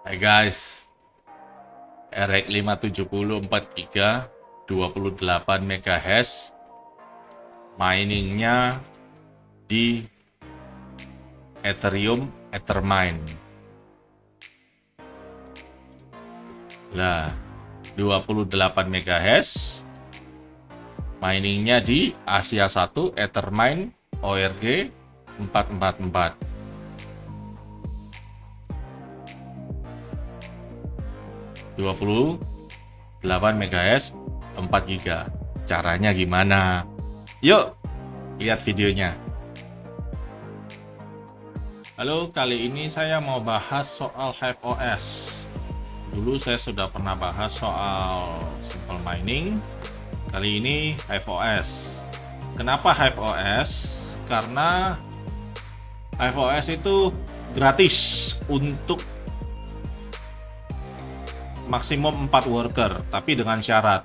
Hai guys, RX 570 4 GB 28 MHz, miningnya di Ethereum Ethermine. Lah, 28 MHz, miningnya di Asia 1 Ethermine ORG 444. 28 MHz 4 GB. Caranya gimana? Yuk lihat videonya. Halo, kali ini saya mau bahas soal Hive OS. Dulu saya sudah pernah bahas soal simple mining. Kali ini Hive OS. Kenapa Hive OS? Karena Hive OS itu gratis untuk maksimum 4 worker, tapi dengan syarat.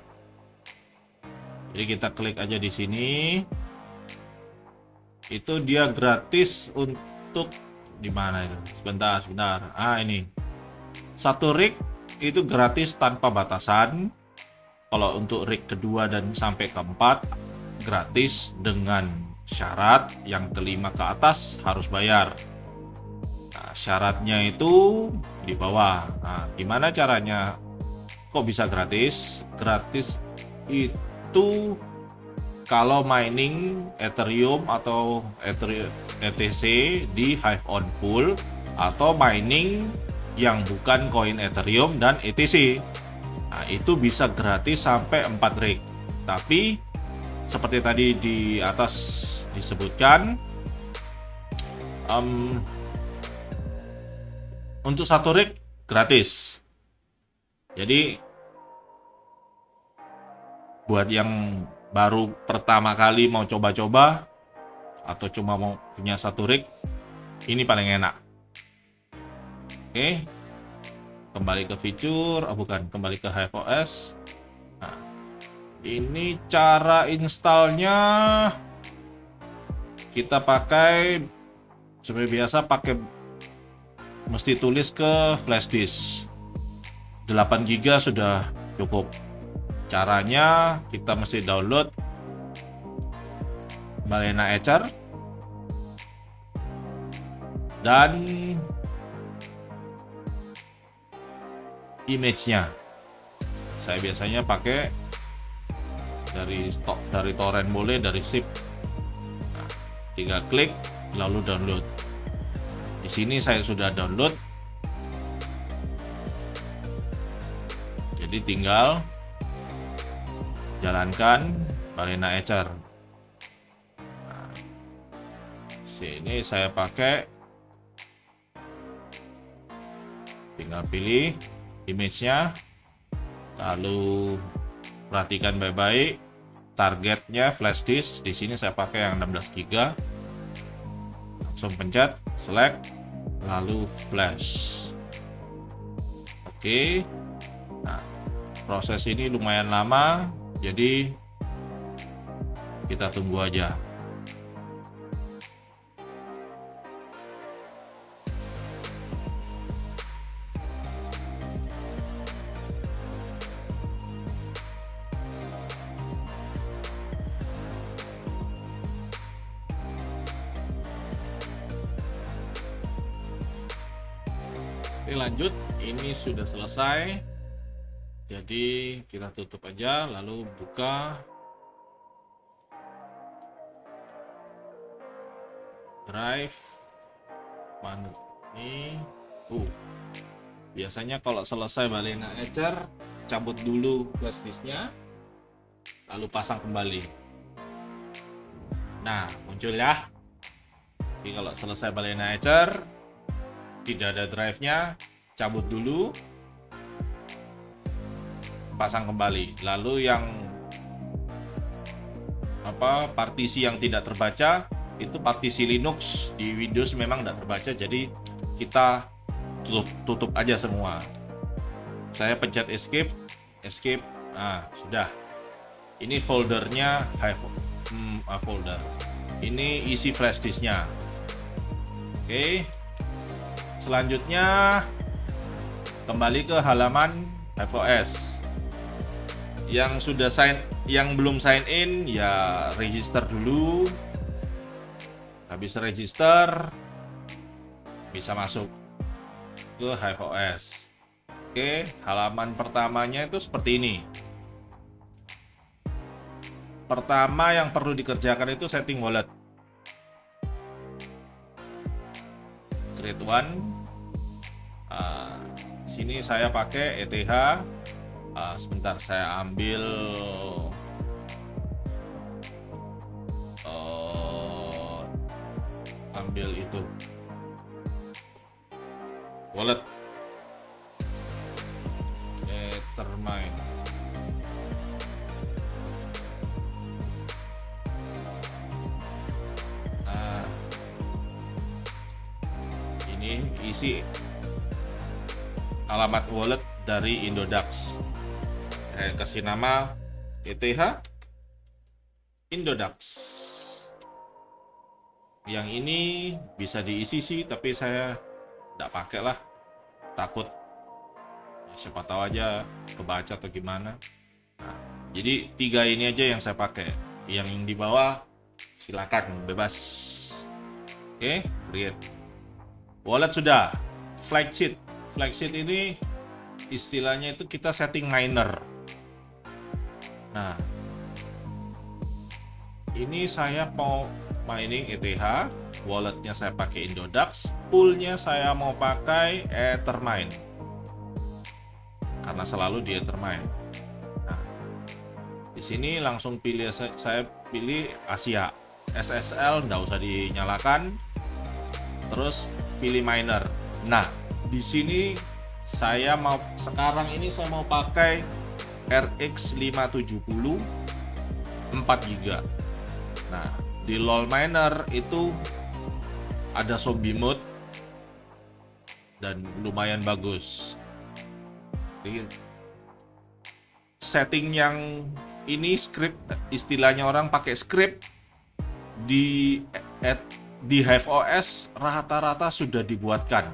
Jadi kita klik aja di sini. Itu dia gratis untuk di mana itu? Sebentar. Ah, ini. Satu rig itu gratis tanpa batasan. Kalau untuk rig kedua dan sampai keempat gratis dengan syarat yang kelima ke atas harus bayar. Syaratnya itu di bawah. Nah, gimana caranya? Kok bisa gratis? Gratis itu kalau mining Ethereum atau ETC di Hive on Pool, atau mining yang bukan koin Ethereum dan ETC. Nah, itu bisa gratis sampai 4 rig. Tapi seperti tadi di atas disebutkan, untuk satu rig gratis. Jadi buat yang baru pertama kali mau coba-coba atau cuma mau punya satu rig, ini paling enak. Oke, kembali ke fitur, kembali ke Hive OS. Nah, ini cara installnya kita pakai seperti biasa, mesti tulis ke flash disk. 8 GB sudah cukup. Caranya kita mesti download Balena Ether dan image-nya. Saya biasanya pakai dari torrent, boleh dari zip. Nah, tinggal klik lalu download. Di sini saya sudah download, jadi tinggal jalankan Balena Ether. Nah, sini saya pakai, tinggal pilih image-nya, lalu perhatikan baik-baik targetnya flash disk. Di sini saya pakai yang 16 GB. Langsung pencet select lalu flash. Oke. Nah, proses ini lumayan lama, jadi kita tunggu aja. Oke, lanjut. Ini sudah selesai. Jadi kita tutup aja, lalu buka drive. Mana ini? Biasanya kalau selesai Balena Ether, cabut dulu flash disknya, lalu pasang kembali. Nah, muncul ya. Jadi kalau selesai Balena Ether, tidak ada drive-nya, cabut dulu, pasang kembali. Lalu yang partisi yang tidak terbaca itu partisi Linux. Di Windows memang tidak terbaca, jadi kita tutup aja semua. Saya pencet escape. Nah, sudah. Ini foldernya folder. Ini isi flash disknya. Oke. Selanjutnya kembali ke halaman HiveOS. Yang belum sign in ya register dulu. Habis register bisa masuk ke HiveOS. Oke, halaman pertamanya itu seperti ini. Pertama yang perlu dikerjakan itu setting wallet. Create one. Sini saya pakai ETH. Sebentar, saya ambil itu wallet Ethermine. Nah, ini isi alamat wallet dari Indodax. Saya kasih nama ETH Indodax. Yang ini bisa diisi sih, tapi saya tidak pakai lah, takut siapa tahu aja kebaca atau gimana. Nah, jadi 3 ini aja yang saya pakai. Yang di bawah silakan bebas. Oke, create wallet sudah. Flagship ini istilahnya itu kita setting miner. Nah, ini saya mau mining ETH, walletnya saya pakai Indodax, poolnya saya mau pakai Ethermine karena selalu di Ethermine. Nah, di sini langsung pilih, saya pilih Asia, SSL nggak usah dinyalakan, terus pilih miner. Nah, di sini sekarang ini saya mau pakai RX 570 4GB. Nah, di LOL Miner itu ada zombie mode dan lumayan bagus. Jadi, setting yang ini script, istilahnya orang pakai script di HiveOS rata-rata sudah dibuatkan.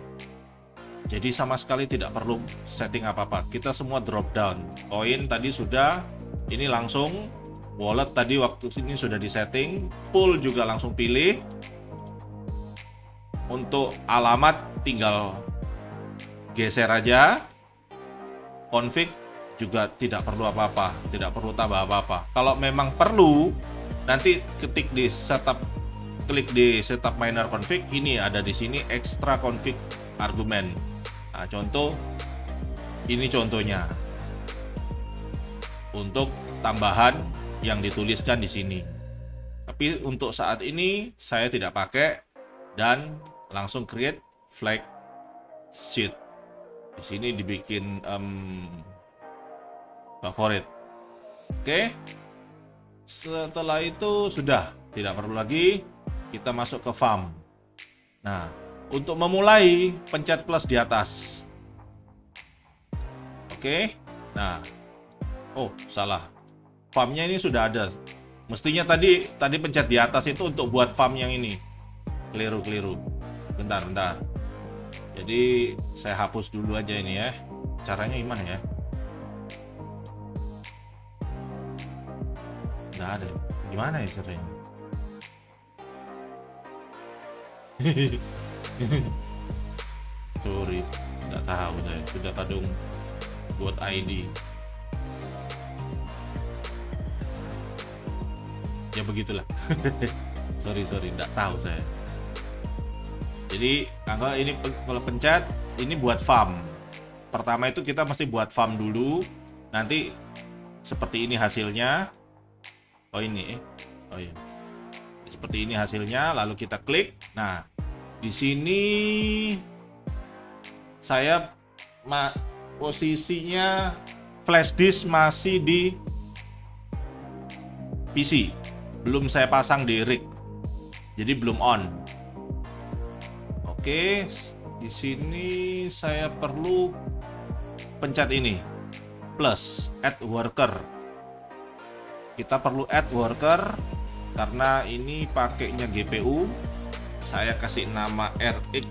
Jadi sama sekali tidak perlu setting apa-apa. Kita semua drop down. Koin tadi sudah, ini langsung. Wallet tadi waktu ini sudah disetting. Pool juga langsung pilih. Untuk alamat tinggal geser aja. Config juga tidak perlu apa-apa, tidak perlu tambah apa-apa. Kalau memang perlu, nanti klik di setup miner config. Ini ada di sini extra config argumen. Nah, contoh ini contohnya untuk tambahan yang dituliskan di sini. Tapi untuk saat ini saya tidak pakai dan langsung create flag sheet. Di sini dibikin favorit. Oke. Setelah itu sudah tidak perlu lagi, kita masuk ke farm. Nah, untuk memulai, pencet plus di atas. Oke. Nah, oh salah. Farmnya ini sudah ada. Mestinya tadi pencet di atas itu untuk buat farm yang ini. Keliru. Bentar. Jadi saya hapus dulu aja ini ya. Caranya gimana ya? Nggak ada. Gimana ya caranya? Sorry, nggak tahu saya. Sudah kadung buat ID. Ya begitulah. sorry, nggak tahu saya. Jadi kalau ini kalau pencet, ini buat farm. Pertama itu kita mesti buat farm dulu. Nanti seperti ini hasilnya. Oh ini, oh iya. Seperti ini hasilnya. Lalu kita klik. Nah, di sini saya posisinya flash disk masih di PC, belum saya pasang di rig, jadi belum on. Oke, di sini saya perlu pencet ini plus add worker. Kita perlu add worker karena ini pakainya GPU. Saya kasih nama RX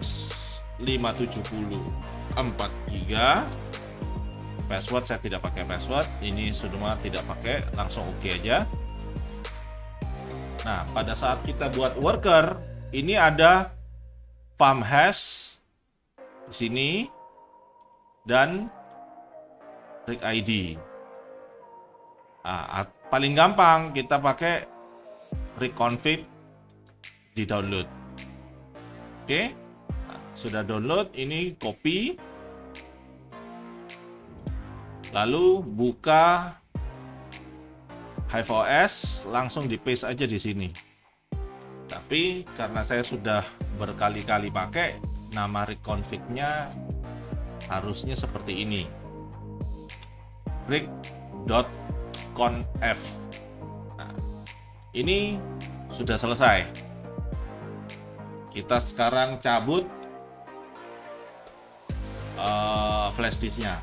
570. 4 GB. Password saya tidak pakai password, ini semua tidak pakai, langsung oke aja. Nah, pada saat kita buat worker, ini ada farm hash di sini dan rig ID. Nah, paling gampang kita pakai rig config di download. Oke, nah, sudah download, ini copy, lalu buka HiveOS, langsung di paste aja di sini. Tapi karena saya sudah berkali-kali pakai, nama rig config-nya harusnya seperti ini, rig.conf. Nah, ini sudah selesai. Kita sekarang cabut flash disknya.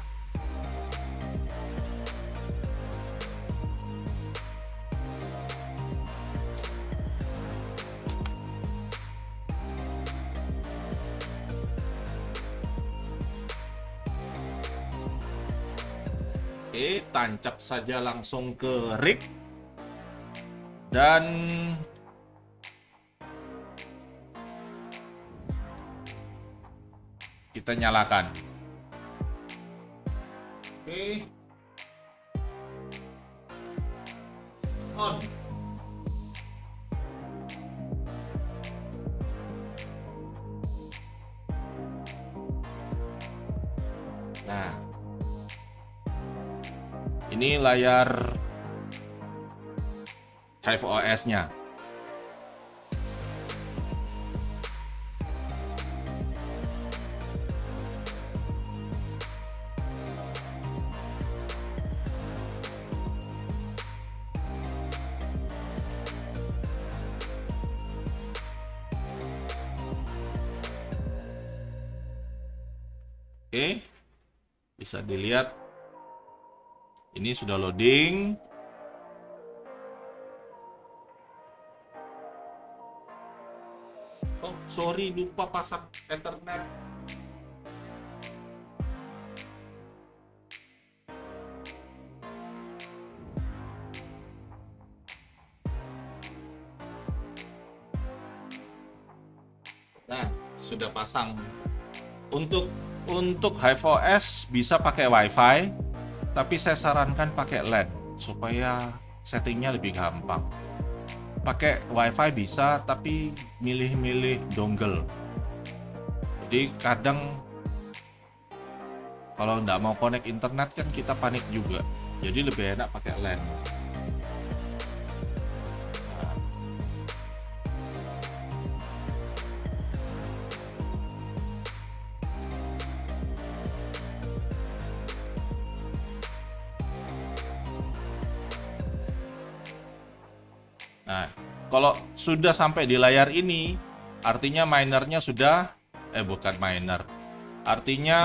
Oke, tancap saja langsung ke rig dan kita nyalakan. Oke, on. Nah, ini layar HiveOS-nya. Oke, bisa dilihat ini sudah loading. Oh, sorry, lupa pasang Ethernet. Nah, sudah pasang. Untuk HiveOS bisa pakai WiFi, tapi saya sarankan pakai LAN supaya settingnya lebih gampang. Pakai WiFi bisa, tapi milih-milih dongle. Jadi kadang kalau nggak mau connect internet kan kita panik juga. Jadi lebih enak pakai LAN. Nah, kalau sudah sampai di layar ini, artinya minernya sudah, bukan miner, artinya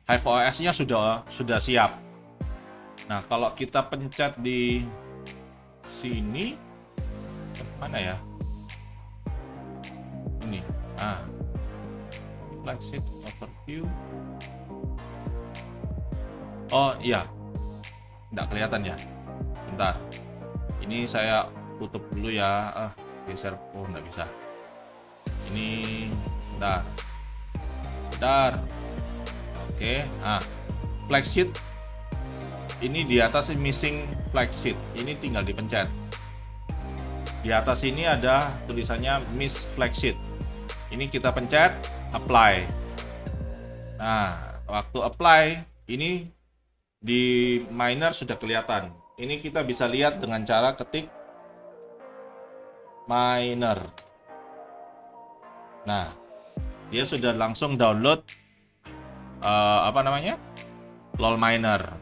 HiveOS-nya sudah siap. Nah, kalau kita pencet di sini, mana ya? Ini, flagship overview. Oh iya, nggak kelihatan ya? Bentar. Ini saya tutup dulu ya. Geser. Oh, nggak bisa. Ini bentar. Oke. Flagship ini di atas missing flagship. Ini tinggal dipencet. Di atas ini ada tulisannya miss flagship. Ini kita pencet apply. Nah, waktu apply ini di miner sudah kelihatan. Ini kita bisa lihat dengan cara ketik miner. Nah, dia sudah langsung download LOL miner.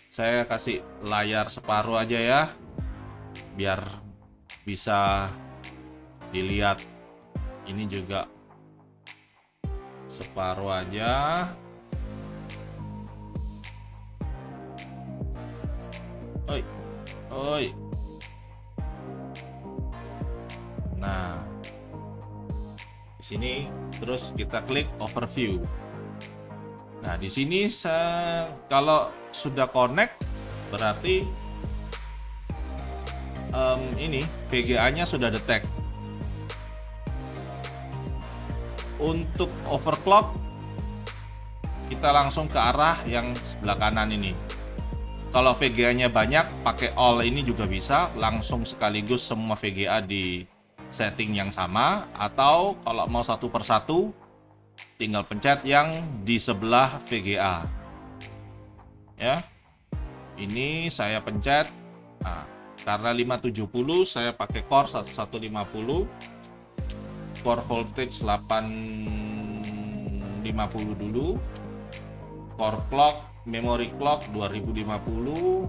Saya kasih layar separuh aja ya, biar bisa dilihat. Ini juga separuh aja. Oi. Nah, Di sini terus kita klik overview. Nah, di sini kalau sudah connect berarti ini VGA-nya sudah detect. Untuk overclock kita langsung ke arah yang sebelah kanan ini. Kalau VGA-nya banyak, pakai all ini juga bisa, langsung sekaligus semua VGA di setting yang sama, atau kalau mau satu persatu tinggal pencet yang di sebelah VGA. Ya. Ini saya pencet. Nah, karena 570 saya pakai core 1150. Core voltage 850 dulu. Core clock, memory clock 2050.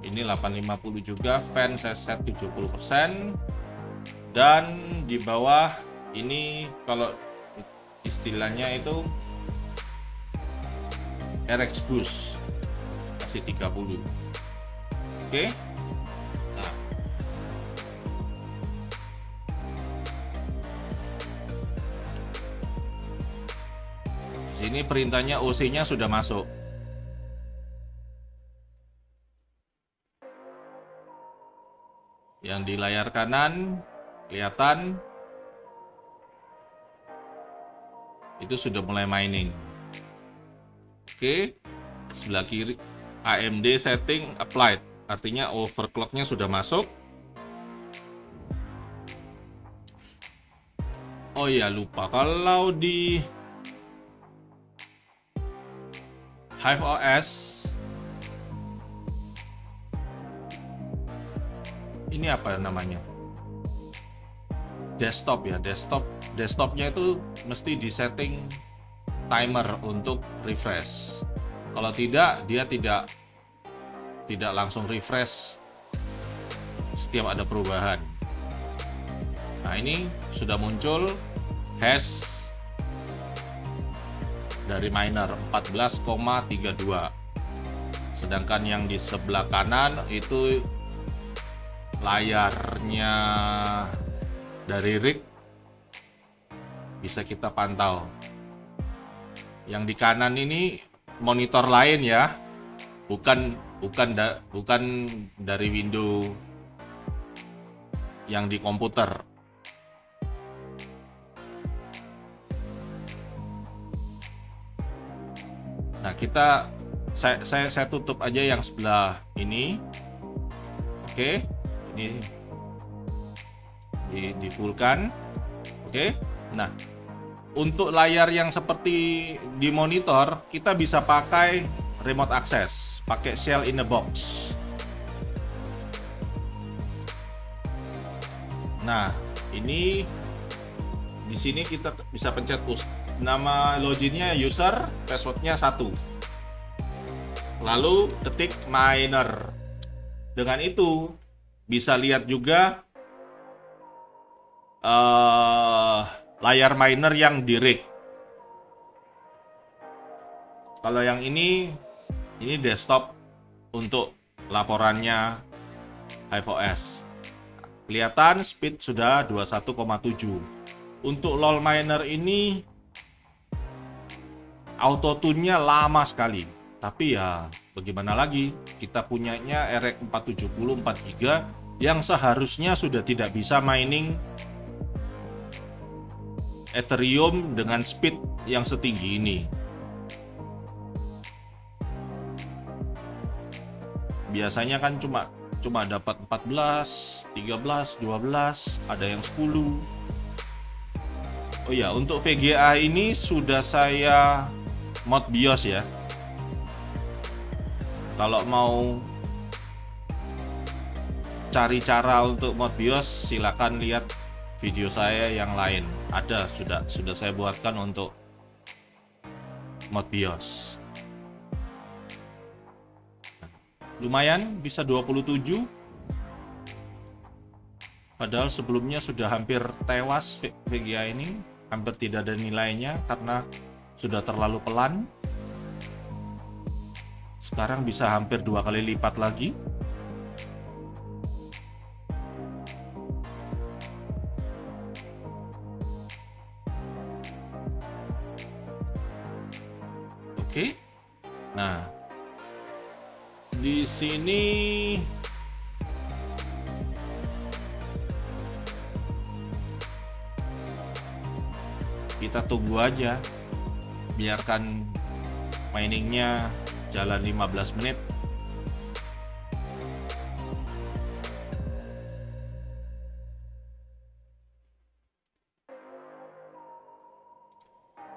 Ini 850 juga. Fan saya set 70%. Dan di bawah ini kalau istilahnya itu RX boost kasih 30. Oke. Nah, sini perintahnya OC-nya sudah masuk. Yang di layar kanan kelihatan itu sudah mulai mining. Oke, sebelah kiri AMD setting applied, artinya overclocknya sudah masuk. Oh iya, lupa, kalau di Hive OS ini apa namanya? Desktop ya, desktopnya itu mesti disetting timer untuk refresh. Kalau tidak, dia tidak langsung refresh setiap ada perubahan. Nah, ini sudah muncul hash dari miner 14,32. Sedangkan yang di sebelah kanan itu layarnya dari rig bisa kita pantau. Yang di kanan ini monitor lain ya, bukan dari window yang di komputer. Nah, saya tutup aja yang sebelah ini. Oke, ini di fullkan. Oke. Nah, untuk layar yang seperti di monitor, kita bisa pakai remote access, pakai shell in a box. Nah, ini di sini kita bisa pencet push. Nama loginnya user, passwordnya 1. Lalu ketik miner. Dengan itu bisa lihat juga layar miner yang di rig. Kalau yang ini desktop untuk laporannya Hive OS. Kelihatan speed sudah 21,7. Untuk LOL miner ini auto tune-nya lama sekali. Tapi ya bagaimana lagi, kita punyanya RX 470 4GB yang seharusnya sudah tidak bisa mining Ethereum dengan speed yang setinggi ini. Biasanya kan cuma dapat 14, 13, 12, ada yang 10. Oh ya, untuk VGA ini sudah saya mod BIOS ya. Kalau mau cari cara untuk mod BIOS, silakan lihat video saya yang lain. Ada, sudah saya buatkan untuk mod BIOS. Lumayan bisa 27. Padahal sebelumnya sudah hampir tewas VGA ini, hampir tidak ada nilainya karena sudah terlalu pelan. Sekarang bisa hampir 2 kali lipat lagi. Oke. Nah, di sini kita tunggu aja, biarkan miningnya jalan 15 menit.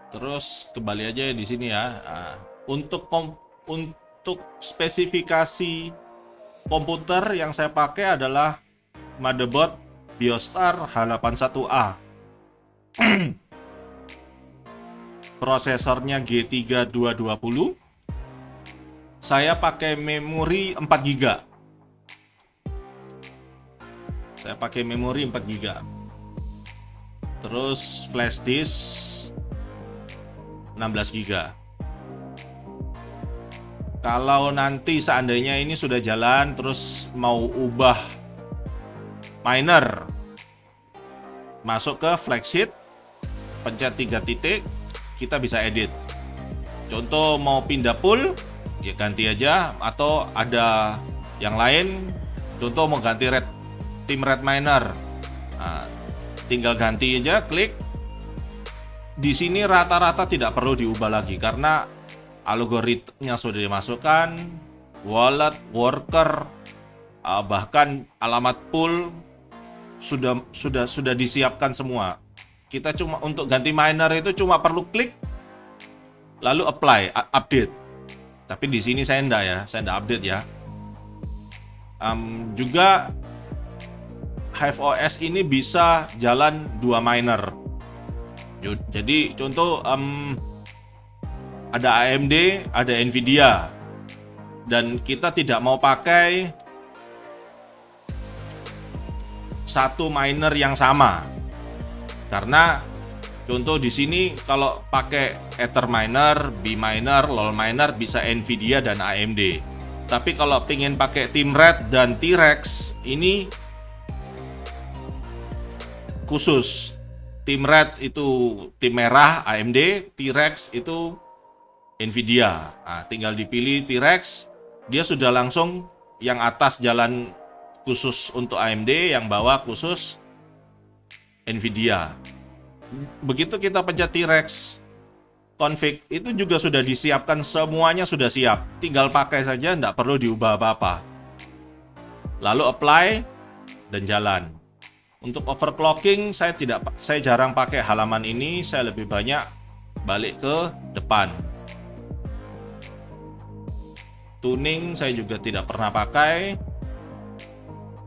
Terus kembali aja di sini ya. Nah, untuk spesifikasi komputer yang saya pakai adalah motherboard Biostar H81A. Prosesornya G3220. Saya pakai memori 4 GB. Saya pakai memori 4 GB. Terus flash disk 16 GB. Kalau nanti seandainya ini sudah jalan terus mau ubah miner, masuk ke flagship, pencet 3 titik, kita bisa edit. Contoh mau pindah pool, ya ganti aja, atau ada yang lain, contoh mau ganti tim red miner, nah, tinggal ganti aja, klik. Di sini rata-rata tidak perlu diubah lagi karena algoritmanya sudah dimasukkan, wallet, worker, bahkan alamat pool sudah disiapkan semua. Kita cuma untuk ganti miner itu cuma perlu klik lalu apply, update. Tapi di sini saya enggak update ya. Juga Hive OS ini bisa jalan 2 miner. Jadi contoh ada AMD, ada Nvidia, dan kita tidak mau pakai satu miner yang sama, karena contoh di sini kalau pakai Ether miner, B miner, LOL miner bisa Nvidia dan AMD. Tapi kalau pengen pakai tim Red dan T-Rex ini khusus. Tim Red itu tim merah AMD, T-Rex itu Nvidia. Nah, tinggal dipilih T-Rex, dia sudah langsung yang atas jalan khusus untuk AMD, yang bawah khusus Nvidia. Begitu kita pencet T-Rex config, itu juga sudah disiapkan, semuanya sudah siap. Tinggal pakai saja, tidak perlu diubah apa-apa. Lalu apply dan jalan. Untuk overclocking saya jarang pakai halaman ini, saya lebih banyak balik ke depan. Tuning saya juga tidak pernah pakai.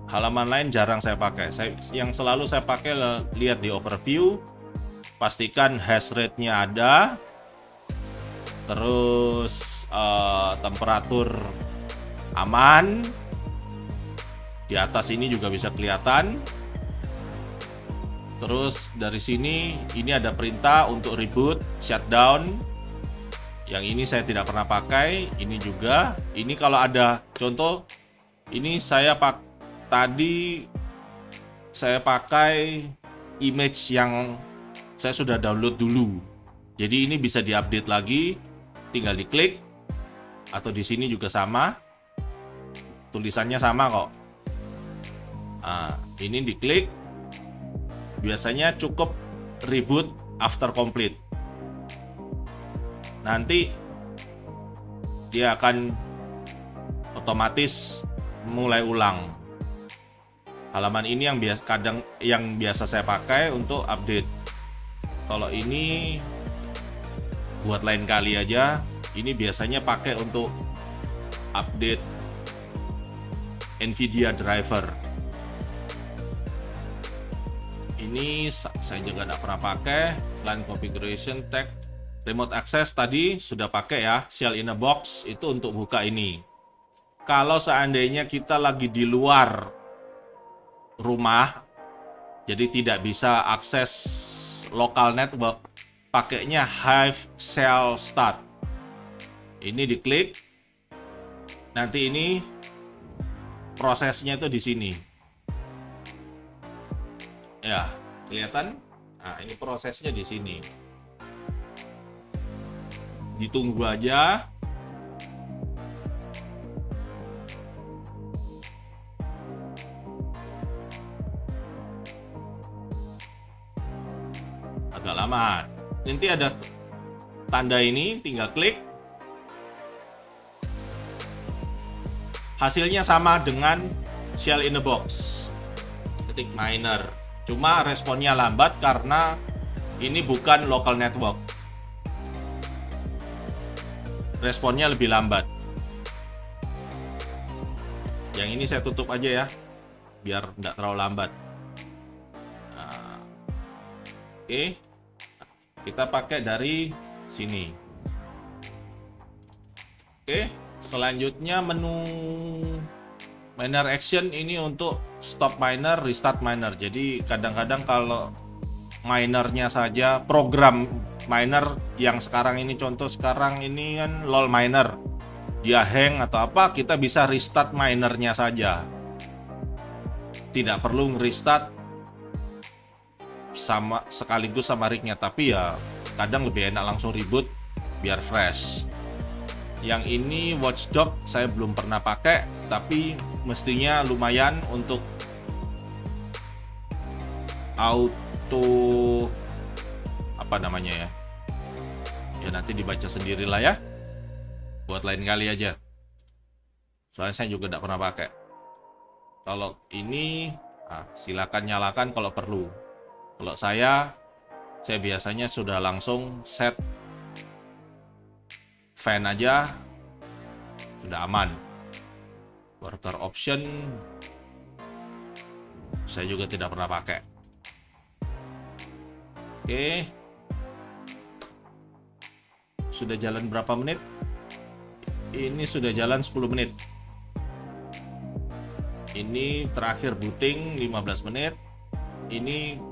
Halaman lain jarang saya pakai. Yang selalu saya pakai lihat di overview, pastikan hash rate-nya ada. Terus temperatur aman. Di atas ini juga bisa kelihatan. Terus dari sini ini ada perintah untuk reboot, shutdown. Yang ini saya tidak pernah pakai. Ini juga. Ini kalau ada contoh, ini tadi saya pakai image yang saya sudah download dulu. Jadi ini bisa diupdate lagi. Tinggal diklik. Atau di sini juga sama. Tulisannya sama kok. Nah, ini diklik. Biasanya cukup reboot after complete. Nanti dia akan otomatis mulai ulang. Halaman ini yang biasa saya pakai untuk update. Kalau ini buat lain kali aja. Ini biasanya pakai untuk update Nvidia driver. Ini saya juga tidak pernah pakai. Line configuration tag, remote access tadi sudah pakai ya. Shell in a box itu untuk buka ini. Kalau seandainya kita lagi di luar rumah, jadi tidak bisa akses local network, pakainya Hive Shell Start. Ini diklik. Nanti ini prosesnya itu di sini. Ya, kelihatan? Nah, ini prosesnya di sini. ditunggu aja. Agak lama. Nanti ada tanda ini, tinggal klik. Hasilnya sama dengan shell in the box. Ketik miner. Cuma responnya lambat karena ini bukan local network. Responnya lebih lambat. Yang ini saya tutup aja ya, biar tidak terlalu lambat. Nah, oke, kita pakai dari sini. Oke, selanjutnya menu miner action ini untuk stop miner, restart miner. Jadi kadang-kadang kalau minernya saja, program miner yang sekarang ini, contoh sekarang ini kan lol miner, dia hang atau apa, kita bisa restart minernya saja, tidak perlu restart sama sekaligus sama rignya. Tapi ya kadang lebih enak langsung reboot biar fresh. Yang ini watchdog saya belum pernah pakai, tapi mestinya lumayan untuk auto apa namanya ya, nanti dibaca sendirilah ya, buat lain kali aja, soalnya saya juga tidak pernah pakai. Kalau ini silakan nyalakan kalau perlu. Kalau saya biasanya sudah langsung set fan aja, sudah aman. Worker option saya juga tidak pernah pakai. Oke, sudah jalan berapa menit? Ini sudah jalan 10 menit. Ini terakhir booting 15 menit. Ini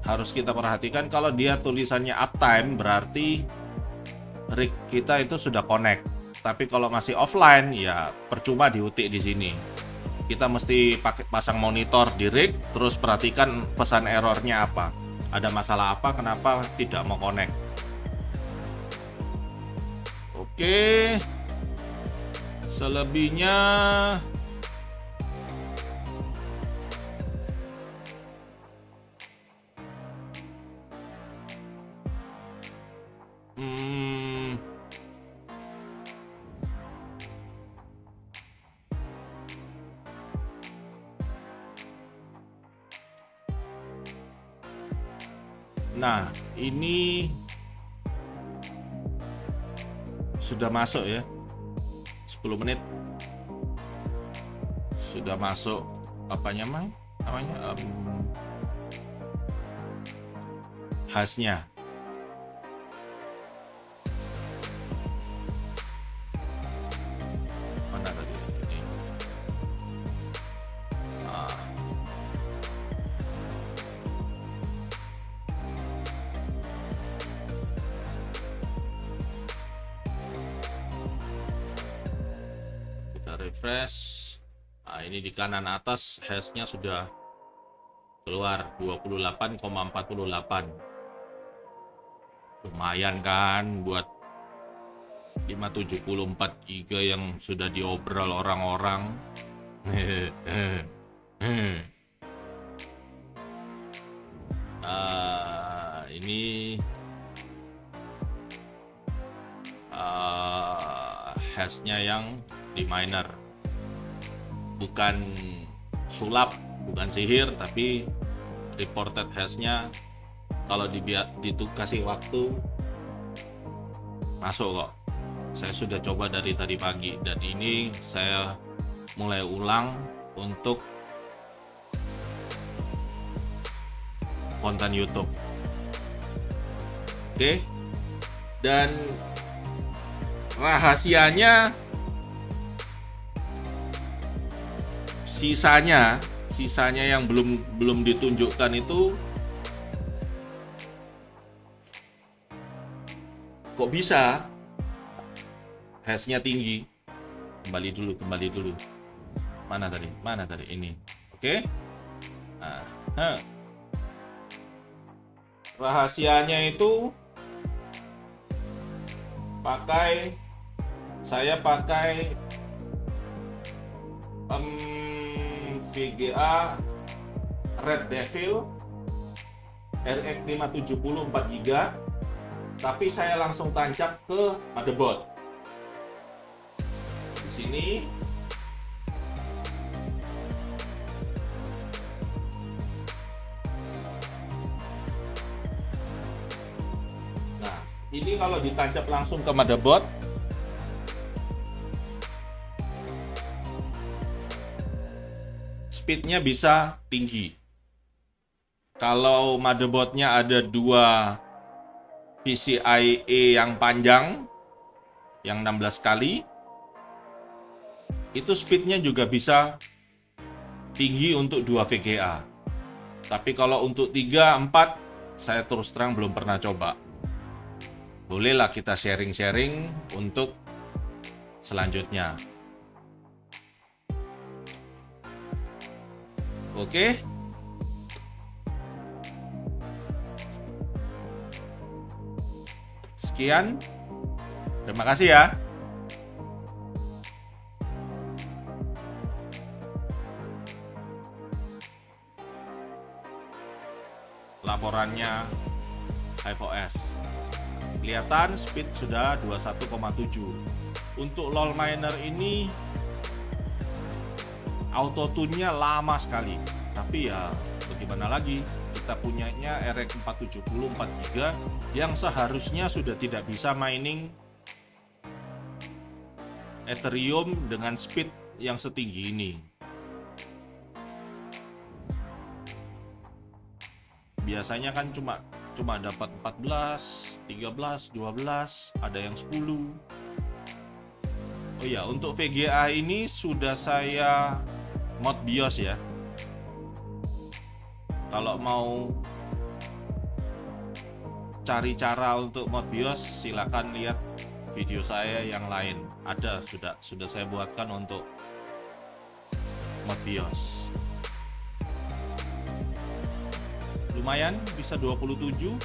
harus kita perhatikan, kalau dia tulisannya uptime berarti rig kita itu sudah connect. Tapi kalau masih offline ya percuma diutik di sini. Kita mesti pasang monitor di rig, terus perhatikan pesan errornya apa. Ada masalah apa, kenapa tidak mau connect. Oke, selebihnya nah ini sudah masuk ya, 10 menit sudah masuk apanya namanya hashnya. Mana tadi ini? Kita refresh. Nah, ini di kanan atas hashnya sudah keluar 28,48. Lumayan kan buat 574 GB yang sudah diobrol orang-orang. Ini hashnya yang di miner, bukan sulap, bukan sihir, tapi reported hashnya kalau kasih waktu masuk kok. Saya sudah coba dari tadi pagi, dan ini saya mulai ulang untuk konten YouTube. Oke, dan rahasianya sisanya yang belum ditunjukkan itu kok bisa hashnya tinggi. Kembali dulu. Mana tadi ini. Oke. Rahasianya itu Saya pakai VGA Red Devil RX 570 4GB, tapi saya langsung tancap ke motherboard. Di sini nah, ini kalau ditancap langsung ke motherboard, speednya bisa tinggi. Kalau motherboardnya ada dua PCIe yang panjang, yang 16 kali, itu speednya juga bisa tinggi untuk 2 VGA. Tapi kalau untuk 3, 4, saya terus terang belum pernah coba. Bolehlah kita sharing-sharing untuk selanjutnya. Oke. Sekian. Terima kasih ya. Laporannya HiveOS. Kelihatan speed sudah 21,7. Untuk LOL miner ini auto tune-nya lama sekali, tapi ya bagaimana lagi, kita punyanya RX 470 4GB yang seharusnya sudah tidak bisa mining Ethereum dengan speed yang setinggi ini. Biasanya kan cuma dapat 14, 13, 12, ada yang 10. Oh ya, untuk VGA ini sudah saya mod BIOS ya. Kalau mau cari cara untuk mod BIOS, silakan lihat video saya yang lain. Ada sudah saya buatkan untuk mod BIOS. Lumayan bisa 27.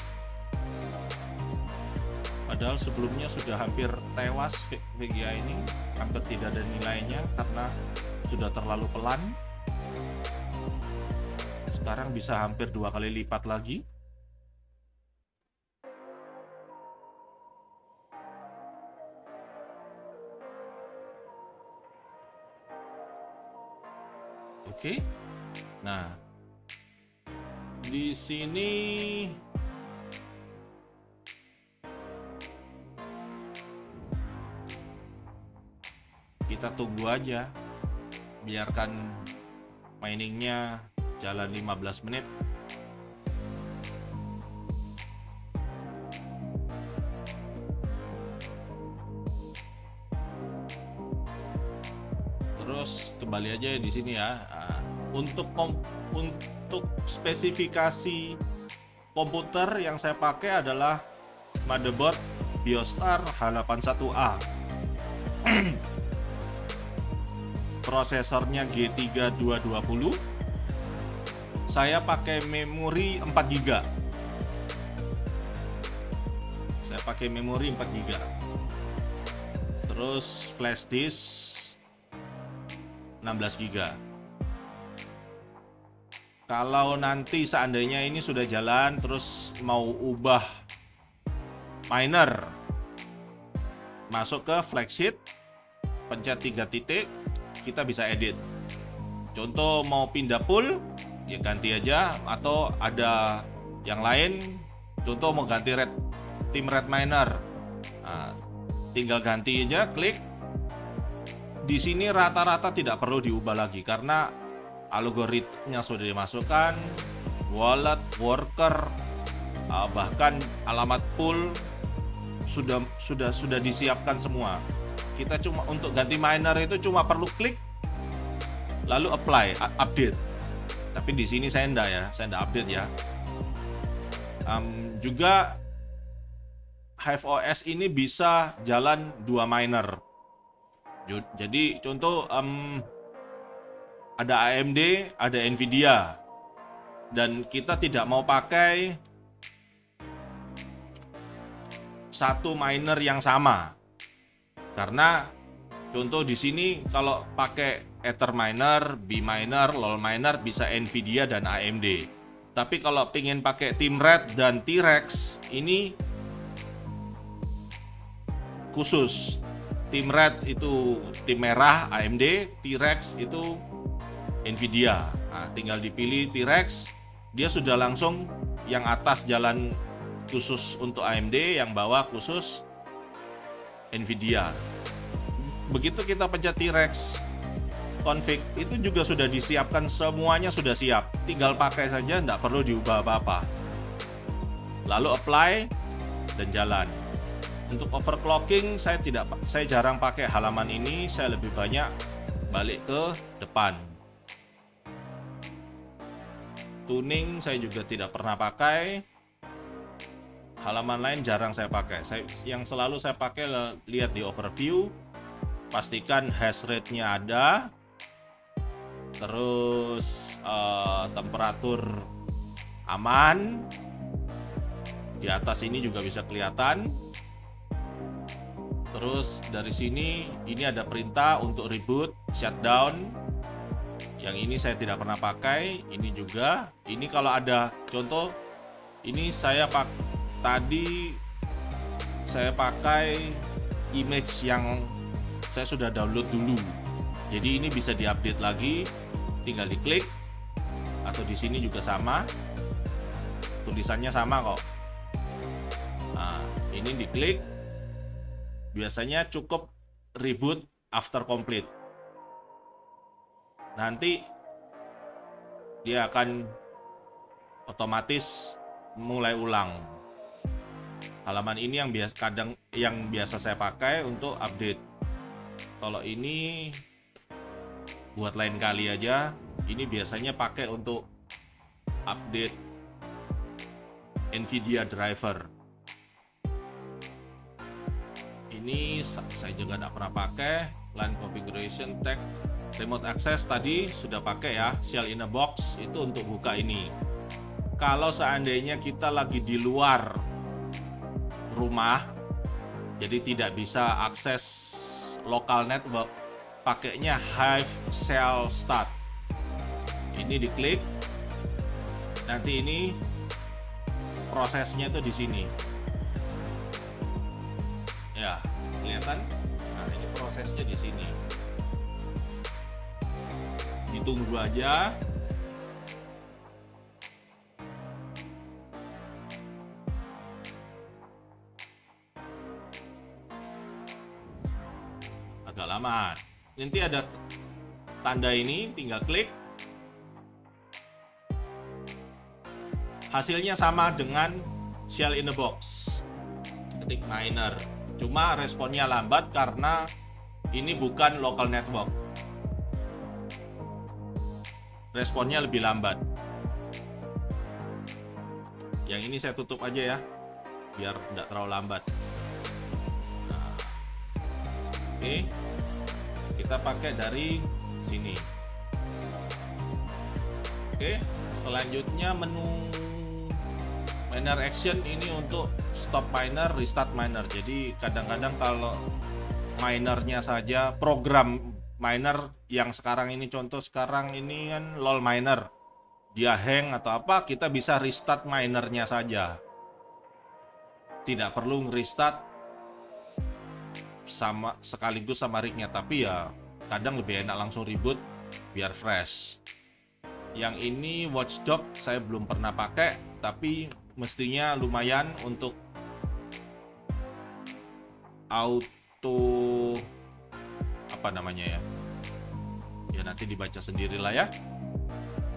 Padahal sebelumnya sudah hampir tewas VGA ini, hampir tidak ada nilainya karena sudah terlalu pelan. Sekarang bisa hampir 2 kali lipat lagi. Oke. Nah, di sini kita tunggu aja, biarkan miningnya jalan 15 menit. Terus kembali aja di sini ya. Untuk spesifikasi komputer yang saya pakai adalah motherboard Biostar H81A. Prosesornya G3 220. Saya pakai memori 4GB. Terus flash disk 16GB. Kalau nanti seandainya ini sudah jalan terus mau ubah miner, masuk ke flexit, pencet 3 titik, kita bisa edit. Contoh mau pindah pool, ya ganti aja, atau ada yang lain, contoh mau ganti tim red miner, nah, tinggal ganti aja, klik. Di sini rata-rata tidak perlu diubah lagi karena algoritmanya sudah dimasukkan, wallet, worker, bahkan alamat pool sudah disiapkan semua. Kita cuma untuk ganti miner itu cuma perlu klik lalu apply, update. Tapi di sini saya enggak update ya. Juga HiveOS ini bisa jalan 2 miner. Jadi contoh ada AMD, ada Nvidia, dan kita tidak mau pakai satu miner yang sama. Karena contoh di sini kalau pakai Ether miner, B miner, LOL miner bisa Nvidia dan AMD. Tapi kalau pengen pakai Team Red dan T-Rex ini khusus. Team Red itu tim merah AMD, T-Rex itu Nvidia. Nah, tinggal dipilih T-Rex, dia sudah langsung yang atas jalan khusus untuk AMD, yang bawah khusus Nvidia. Begitu kita pencet T-Rex config, itu juga sudah disiapkan, semuanya sudah siap, tinggal pakai saja, tidak perlu diubah apa-apa. Lalu apply dan jalan. Untuk overclocking saya jarang pakai halaman ini, saya lebih banyak balik ke depan. Tuning saya juga tidak pernah pakai. Halaman lain jarang saya pakai. Yang selalu saya pakai, lihat di overview, pastikan hash rate-nya ada, terus temperatur aman. Di atas ini juga bisa kelihatan. Terus dari sini ini ada perintah untuk reboot, shutdown. Yang ini saya tidak pernah pakai. Ini juga. Ini kalau ada contoh, ini tadi saya pakai image yang saya sudah download dulu. Jadi ini bisa diupdate lagi. Tinggal diklik. Atau di sini juga sama. Tulisannya sama kok. Nah, ini diklik. Biasanya cukup reboot after complete. Nanti dia akan otomatis mulai ulang. Halaman ini yang biasa saya pakai untuk update. Kalau ini buat lain kali aja. Ini biasanya pakai untuk update Nvidia driver. Ini saya juga tidak pernah pakai. Line configuration tag, remote access tadi sudah pakai ya. Shell in a box itu untuk buka ini. Kalau seandainya kita lagi di luar rumah, jadi tidak bisa akses local network, pakainya Hive Shell Start. Ini diklik, nanti ini prosesnya itu di sini. Ya, kelihatan? Nah, ini prosesnya di sini. Ditunggu aja. Agak lama. Nanti ada tanda ini, tinggal klik. Hasilnya sama dengan Shell in a box. Ketik miner. Cuma responnya lambat karena ini bukan local network. Responnya lebih lambat. Yang ini saya tutup aja ya, biar tidak terlalu lambat. Nah, oke, kita pakai dari sini. Oke, selanjutnya menu miner action ini untuk stop miner, restart miner. Jadi kadang-kadang kalau minernya saja, program miner yang sekarang ini, contoh sekarang ini kan LOL miner, dia hang atau apa, kita bisa restart minernya saja. Tidak perlu restart sekaligus sama rignya, tapi ya kadang lebih enak langsung reboot biar fresh. Yang ini Watchdog saya belum pernah pakai, tapi mestinya lumayan untuk auto apa namanya ya, ya nanti dibaca sendirilah ya,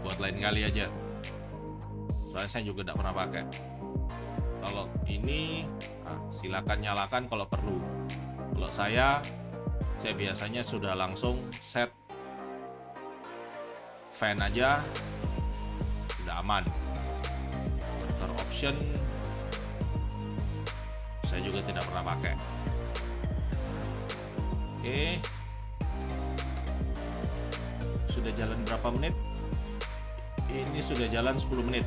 buat lain kali aja, soalnya saya juga tidak pernah pakai. Kalau ini silakan nyalakan kalau perlu. Kalau saya biasanya sudah langsung set fan aja, sudah aman. Option saya juga tidak pernah pakai. Oke, sudah jalan berapa menit? Ini sudah jalan 10 menit.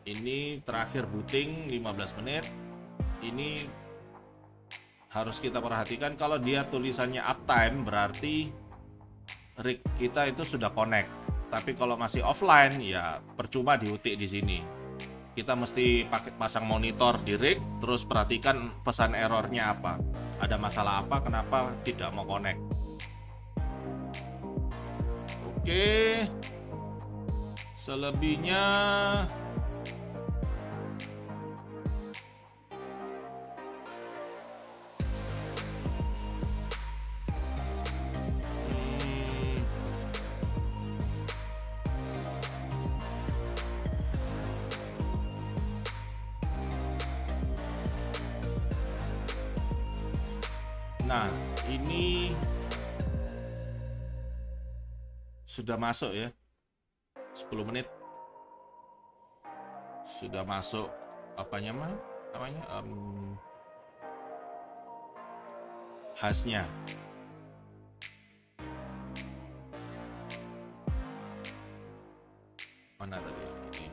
Ini terakhir booting 15 menit. Ini harus kita perhatikan, kalau dia tulisannya uptime berarti rig kita itu sudah connect. Tapi kalau masih offline ya percuma diutik di sini. Kita mesti pasang monitor di rig, terus perhatikan pesan errornya apa. Ada masalah apa, kenapa tidak mau connect. Oke. Selebihnya nah, ini sudah masuk ya, 10 menit sudah masuk namanya hashnya. Mana tadi ini?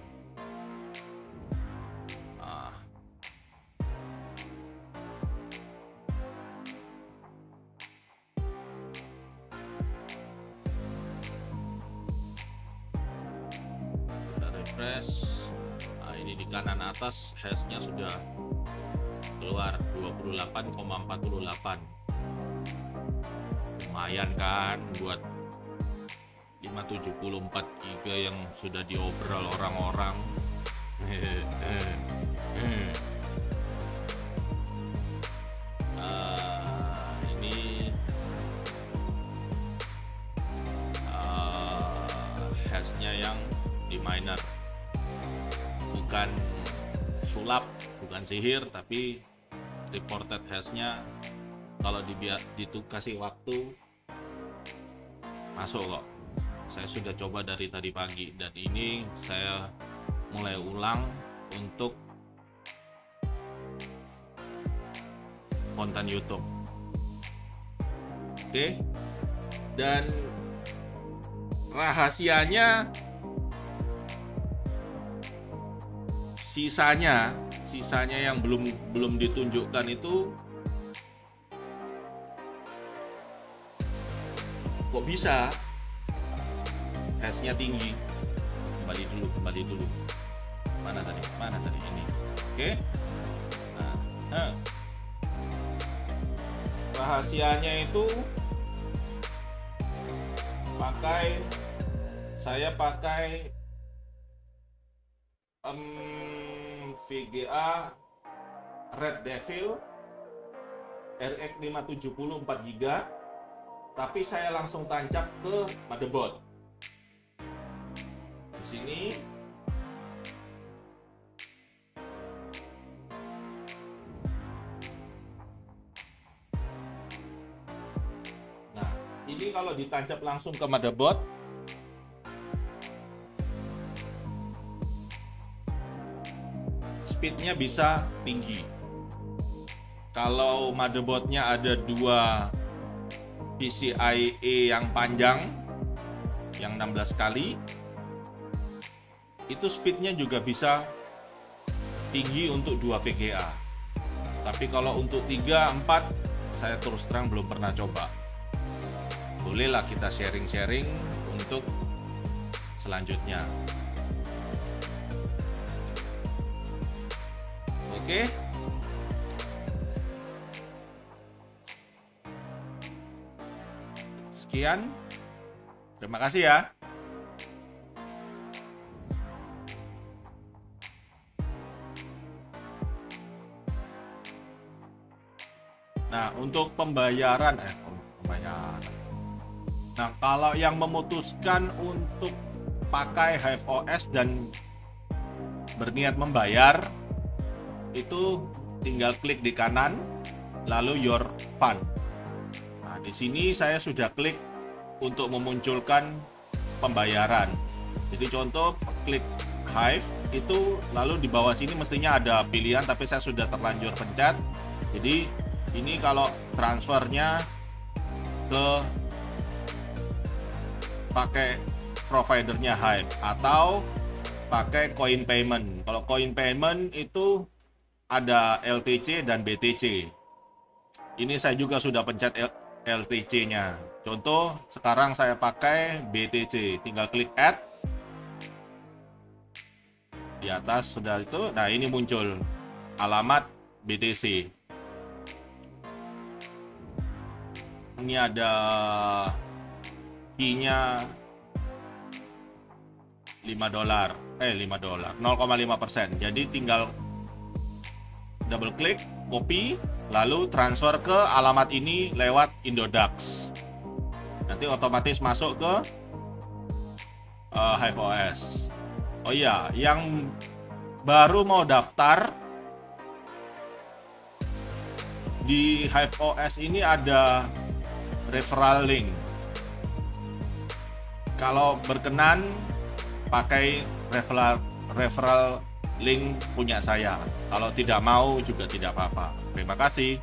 Refresh. Nah, ini di kanan atas hashnya sudah keluar 28,48. Lumayan kan buat 574 GB yang sudah diobrol orang-orang. Ini hashnya yang di miner, bukan sulap, bukan sihir, tapi reported hashnya kalau kasih waktu masuk kok. Saya sudah coba dari tadi pagi dan ini saya mulai ulang untuk konten YouTube. Oke. Dan rahasianya sisanya yang belum ditunjukkan itu kok bisa hashnya tinggi. Kembali dulu. Mana tadi ini. Oke. Nah. Rahasianya itu saya pakai VGA Red Devil RX 570 4 GB, tapi saya langsung tancap ke motherboard. Di sini nah, ini kalau ditancap langsung ke motherboard speednya bisa tinggi. Kalau motherboardnya ada dua PCIe yang panjang, yang 16 kali, itu speednya juga bisa tinggi untuk 2 VGA. Tapi kalau untuk 3, 4, saya terus terang belum pernah coba. Bolehlah kita sharing-sharing untuk selanjutnya. Oke. Sekian. Terima kasih ya. Nah, untuk pembayaran Nah, kalau yang memutuskan untuk pakai Hive OS dan berniat membayar, itu tinggal klik di kanan lalu your fund. Nah, di sini saya sudah klik untuk memunculkan pembayaran. Jadi contoh klik Hive itu, lalu di bawah sini mestinya ada pilihan, tapi saya sudah terlanjur pencet. Jadi ini kalau transfernya ke pakai providernya Hive atau pakai coin payment. Kalau coin payment itu ada LTC dan BTC. Ini saya juga sudah pencet LTC-nya. Contoh, sekarang saya pakai BTC. Tinggal klik add. Di atas sudah itu. Nah, ini muncul alamat BTC. Ini ada fee-nya $5, 0,5%. Jadi tinggal double klik, copy, lalu transfer ke alamat ini lewat Indodax. Nanti otomatis masuk ke HiveOS. Oh iya, yang baru mau daftar di HiveOS ini ada referral link. Kalau berkenan pakai referral link punya saya. Kalau tidak mau juga tidak apa-apa. Terima kasih.